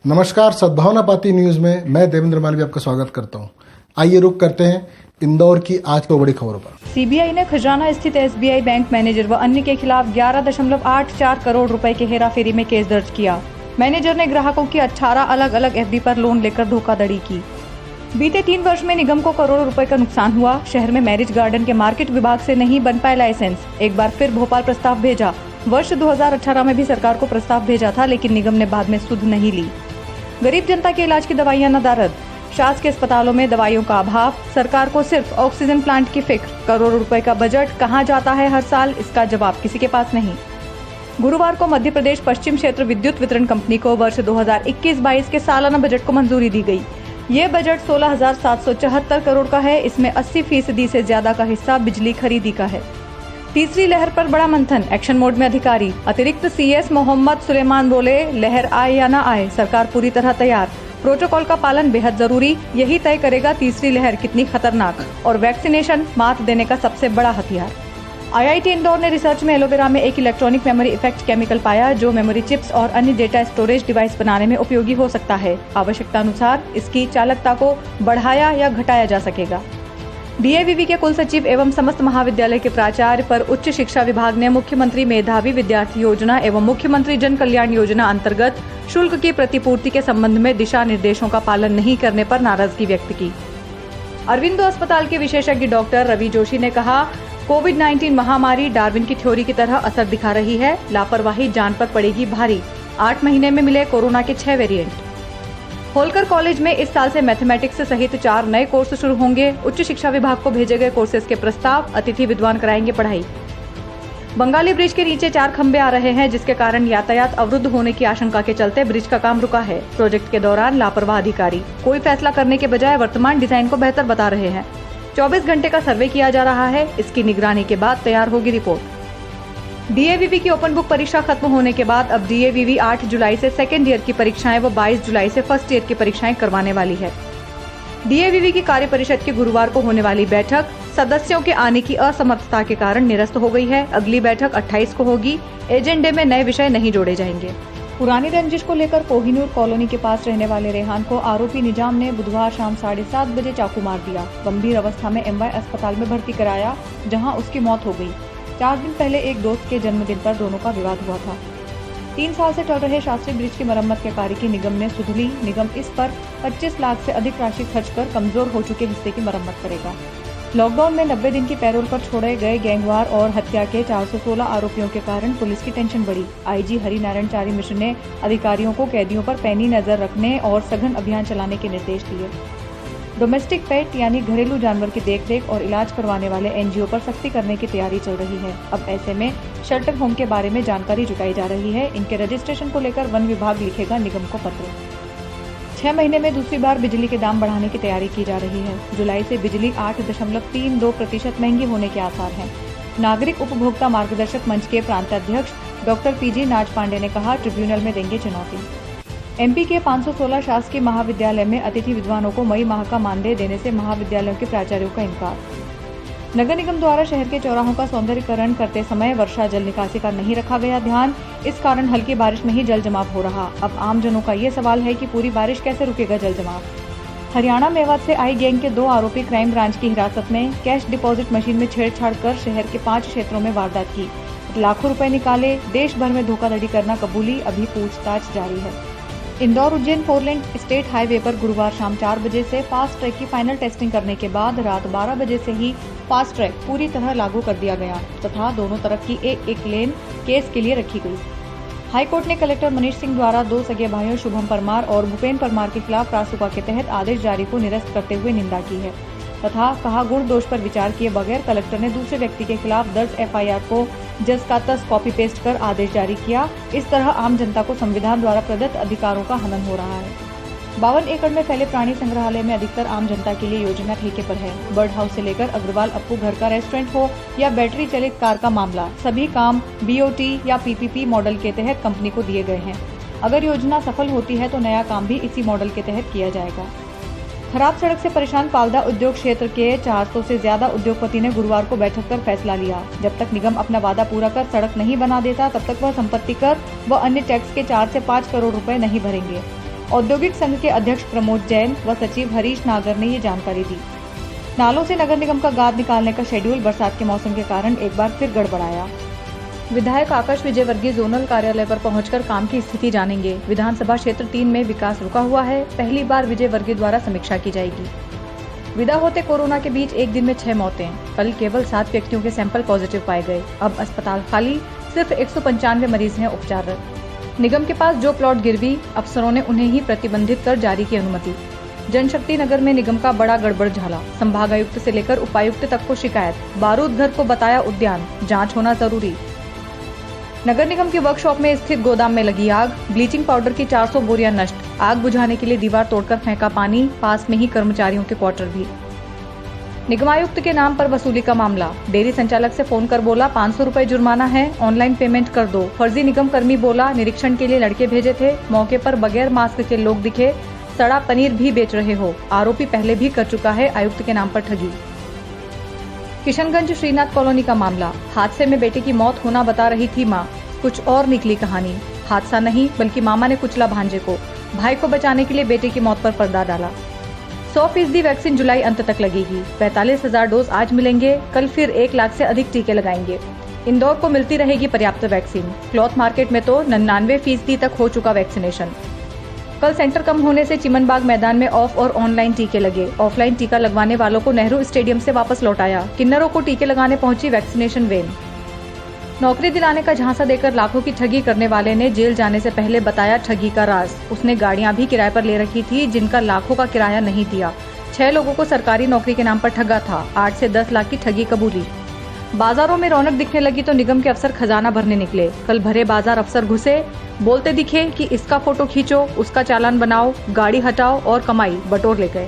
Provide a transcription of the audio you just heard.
नमस्कार, सद्भावना पाती न्यूज में मैं देवेंद्र मालवीय आपका स्वागत करता हूं। आइए रुक करते हैं इंदौर की आज की बड़ी खबरों पर। सीबीआई ने खजाना स्थित एसबीआई बैंक मैनेजर व अन्य के खिलाफ 11.84 करोड़ रुपए के हेराफेरी में केस दर्ज किया। मैनेजर ने ग्राहकों की 18 अलग अलग एफडी पर लोन लेकर धोखाधड़ी की। बीते 3 वर्ष में निगम को करोड़ों रुपए का नुकसान हुआ। शहर में मैरिज गार्डन के मार्केट विभाग से नहीं बन पाए लाइसेंस। एक बार फिर भोपाल प्रस्ताव भेजा। वर्ष 2018 में भी सरकार को प्रस्ताव भेजा था, लेकिन निगम ने बाद में सुध नहीं ली। गरीब जनता के इलाज की दवाइयां नदारद। शासकीय अस्पतालों में दवाइयों का अभाव। सरकार को सिर्फ ऑक्सीजन प्लांट की फिक्र। करोड़ों रुपए का बजट कहां जाता है हर साल, इसका जवाब किसी के पास नहीं। गुरुवार को मध्य प्रदेश पश्चिम क्षेत्र विद्युत वितरण कंपनी को वर्ष 2021-22 के सालाना बजट को मंजूरी दी गई। ये बजट 16,774 करोड़ का है। इसमें 80% से ज्यादा का हिस्सा बिजली खरीदी का है। तीसरी लहर पर बड़ा मंथन, एक्शन मोड में अधिकारी। अतिरिक्त सीएस मोहम्मद सुलेमान बोले, लहर आए या न आए, सरकार पूरी तरह तैयार। प्रोटोकॉल का पालन बेहद जरूरी, यही तय करेगा तीसरी लहर कितनी खतरनाक। और वैक्सीनेशन मात देने का सबसे बड़ा हथियार। आईआईटी इंदौर ने रिसर्च में एलोवेरा में एक इलेक्ट्रॉनिक मेमोरी इफेक्ट केमिकल पाया, जो मेमोरी चिप्स और अन्य डेटा स्टोरेज डिवाइस बनाने में उपयोगी हो सकता है। आवश्यकता अनुसार इसकी चालकता को बढ़ाया या घटाया जा सकेगा। डीएवीवी के कुल सचिव एवं समस्त महाविद्यालय के प्राचार्य पर उच्च शिक्षा विभाग ने मुख्यमंत्री मेधावी विद्यार्थी योजना एवं मुख्यमंत्री जन कल्याण योजना अंतर्गत शुल्क की प्रतिपूर्ति के संबंध में दिशा निर्देशों का पालन नहीं करने पर नाराजगी व्यक्त की। अरविंदो अस्पताल के विशेषज्ञ डॉक्टर रवि जोशी ने कहा, कोविड-19 महामारी डार्विन की थ्योरी की तरह असर दिखा रही है। लापरवाही जान पर पड़ेगी भारी। 8 महीने में मिले कोरोना के 6 वेरिएंट। होलकर कॉलेज में इस साल से मैथमेटिक्स सहित 4 नए कोर्स शुरू होंगे। उच्च शिक्षा विभाग को भेजे गए कोर्सेज के प्रस्ताव, अतिथि विद्वान कराएंगे पढ़ाई। बंगाली ब्रिज के नीचे 4 खंभे आ रहे हैं, जिसके कारण यातायात अवरुद्ध होने की आशंका के चलते ब्रिज का काम रुका है। प्रोजेक्ट के दौरान लापरवाह अधिकारी कोई फैसला करने के बजाय वर्तमान डिजाइन को बेहतर बता रहे हैं। 24 घंटे का सर्वे किया जा रहा है। इसकी निगरानी के बाद तैयार होगी रिपोर्ट। डीएवीवी की ओपन बुक परीक्षा खत्म होने के बाद अब डीएवीवी 8 जुलाई से सेकेंड ईयर की परीक्षाएं व 22 जुलाई से फर्स्ट ईयर की परीक्षाएं करवाने वाली है। डीएवीवी की कार्य परिषद की गुरुवार को होने वाली बैठक सदस्यों के आने की असमर्थता के कारण निरस्त हो गई है। अगली बैठक 28 को होगी। एजेंडे में नए विषय नहीं जोड़े जाएंगे। पुरानी रंजिश को लेकर कोहिनूर कॉलोनी के पास रहने वाले रेहान को आरोपी निजाम ने बुधवार शाम 7:30 बजे चाकू मार दिया। गंभीर अवस्था में एमवाई अस्पताल में भर्ती कराया, जहां उसकी मौत हो गई। 4 दिन पहले एक दोस्त के जन्मदिन पर दोनों का विवाद हुआ था। 3 साल से चल रहे शास्त्री ब्रिज की मरम्मत के कार्य की निगम ने सुध ली। निगम इस पर 25 लाख से अधिक राशि खर्च कर कमजोर हो चुके हिस्से की मरम्मत करेगा। लॉकडाउन में 90 दिन की पैरोल पर छोड़े गए गैंगवार और हत्या के 416 आरोपियों के कारण पुलिस की टेंशन बढ़ी। आईजी हरिनारायण चारी मिश्र ने अधिकारियों को कैदियों पर पैनी नजर रखने और सघन अभियान चलाने के निर्देश दिए। डोमेस्टिक पेट यानी घरेलू जानवर की देखरेख और इलाज करवाने वाले एनजीओ पर सख्ती करने की तैयारी चल रही है। अब ऐसे में शेल्टर होम के बारे में जानकारी जुटाई जा रही है। इनके रजिस्ट्रेशन को लेकर वन विभाग लिखेगा निगम को पत्र। 6 महीने में दूसरी बार बिजली के दाम बढ़ाने की तैयारी की जा रही है। जुलाई से बिजली 8.32% महंगी होने के आसार हैं। नागरिक उपभोक्ता मार्गदर्शक मंच के प्रांताध्यक्ष डॉक्टर पीजी नाज पांडे ने कहा, ट्रिब्यूनल में देंगे चुनौती। एमपी के 516 शासकीय महाविद्यालय में अतिथि विद्वानों को मई माह का मानदेय देने से महाविद्यालयों के प्राचार्यों का इनकार। नगर निगम द्वारा शहर के चौराहों का सौंदर्यीकरण करते समय वर्षा जल निकासी का नहीं रखा गया ध्यान। इस कारण हल्की बारिश में ही जल जमाव हो रहा। अब आमजनों का ये सवाल है कि पूरी बारिश कैसे रुकेगा जल जमाव। हरियाणा मेवात से आई गैंग के 2 आरोपी क्राइम ब्रांच की हिरासत में। कैश डिपॉजिट मशीन में छेड़छाड़ कर शहर के 5 क्षेत्रों में वारदात की। लाखों रुपए निकाले। देश भर में धोखाधड़ी करना कबूली। अभी पूछताछ जारी है। इंदौर उज्जैन 4 लेन स्टेट हाईवे पर गुरुवार शाम 4 बजे से फास्ट ट्रैक की फाइनल टेस्टिंग करने के बाद रात 12 बजे से ही फास्ट ट्रैक पूरी तरह लागू कर दिया गया तथा दोनों तरफ की एक लेन केस के लिए रखी गई। हाईकोर्ट ने कलेक्टर मनीष सिंह द्वारा 2 सगे भाइयों शुभम परमार और भूपेन परमार के खिलाफ रासुका के तहत आदेश जारी को निरस्त करते हुए निंदा की है तथा कहा, गुण दोष पर विचार किए बगैर कलेक्टर ने दूसरे व्यक्ति के खिलाफ दर्ज एफआईआर को जस का तस कॉपी पेस्ट कर आदेश जारी किया। इस तरह आम जनता को संविधान द्वारा प्रदत्त अधिकारों का हनन हो रहा है। 52 एकड़ में फैले प्राणी संग्रहालय में अधिकतर आम जनता के लिए योजना ठेके पर है। बर्ड हाउस से लेकर अग्रवाल अप्पू घर का रेस्टोरेंट हो या बैटरी चलित कार का मामला, सभी काम बीओटी या पीपीपी मॉडल के तहत कंपनी को दिए गए हैं। अगर योजना सफल होती है तो नया काम भी इसी मॉडल के तहत किया जाएगा। खराब सड़क से परेशान पाल्दा उद्योग क्षेत्र के 400 से ज्यादा उद्योगपति ने गुरुवार को बैठक कर फैसला लिया। जब तक निगम अपना वादा पूरा कर सड़क नहीं बना देता तब तक वह संपत्ति कर व अन्य टैक्स के 4 से 5 करोड़ रुपए नहीं भरेंगे। औद्योगिक संघ के अध्यक्ष प्रमोद जैन व सचिव हरीश नागर ने ये जानकारी दी। नालों से नगर निगम का गाद निकालने का शेड्यूल बरसात के मौसम के कारण एक बार फिर गड़बड़ाया। विधायक आकाश विजयवर्गीय जोनल कार्यालय पर पहुंचकर काम की स्थिति जानेंगे। विधानसभा क्षेत्र 3 में विकास रुका हुआ है, पहली बार विजयवर्गीय द्वारा समीक्षा की जाएगी। विदा होते कोरोना के बीच एक दिन में 6 मौतें, कल केवल 7 व्यक्तियों के सैंपल पॉजिटिव पाए गए। अब अस्पताल खाली, सिर्फ 195 मरीज हैं उपचाररत। निगम के पास जो प्लॉट गिरवी, अफसरों ने उन्हें ही प्रतिबंधित कर जारी की अनुमति। जनशक्ति नगर में निगम का बड़ा गड़बड़ झाला, संभागायुक्त से लेकर उपायुक्त तक को शिकायत। बारूद घर को बताया उद्यान, जांच होना जरूरी। नगर निगम की वर्कशॉप में स्थित गोदाम में लगी आग, ब्लीचिंग पाउडर की 400 बोरियां नष्ट। आग बुझाने के लिए दीवार तोड़कर फेंका पानी, पास में ही कर्मचारियों के क्वार्टर भी। निगमायुक्त के नाम पर वसूली का मामला, डेयरी संचालक से फोन कर बोला 500 रुपए जुर्माना है, ऑनलाइन पेमेंट कर दो। फर्जी निगम कर्मी बोला निरीक्षण के लिए लड़के भेजे थे, मौके पर बगैर मास्क के लोग दिखे, सड़ा पनीर भी बेच रहे हो। आरोपी पहले भी कर चुका है आयुक्त के नाम पर ठगी। किशनगंज श्रीनाथ कॉलोनी का मामला, हादसे में बेटे की मौत होना बता रही थी मां, कुछ और निकली कहानी। हादसा नहीं बल्कि मामा ने कुचला भांजे को, भाई को बचाने के लिए बेटे की मौत पर पर्दा डाला। 100% वैक्सीन जुलाई अंत तक लगेगी, 45,000 डोज आज मिलेंगे, कल फिर 1 लाख से अधिक टीके लगाएंगे। इंदौर को मिलती रहेगी पर्याप्त वैक्सीन। क्लॉथ मार्केट में तो 99% तक हो चुका वैक्सीनेशन। कल सेंटर कम होने से चिमनबाग मैदान में ऑफ और ऑनलाइन टीके लगे। ऑफलाइन टीका लगवाने वालों को नेहरू स्टेडियम से वापस लौटाया। किन्नरों को टीके लगाने पहुंची वैक्सीनेशन वैन। नौकरी दिलाने का झांसा देकर लाखों की ठगी करने वाले ने जेल जाने से पहले बताया ठगी का राज। उसने गाड़ियां भी किराए पर ले रखी थी जिनका लाखों का किराया नहीं दिया। 6 लोगों को सरकारी नौकरी के नाम पर ठगा था। 8 से 10 लाख की ठगी कबूली। बाजारों में रौनक दिखने लगी तो निगम के अफसर खजाना भरने निकले। कल भरे बाजार अफसर घुसे, बोलते दिखे कि इसका फोटो खींचो, उसका चालान बनाओ, गाड़ी हटाओ और कमाई बटोर ले गए।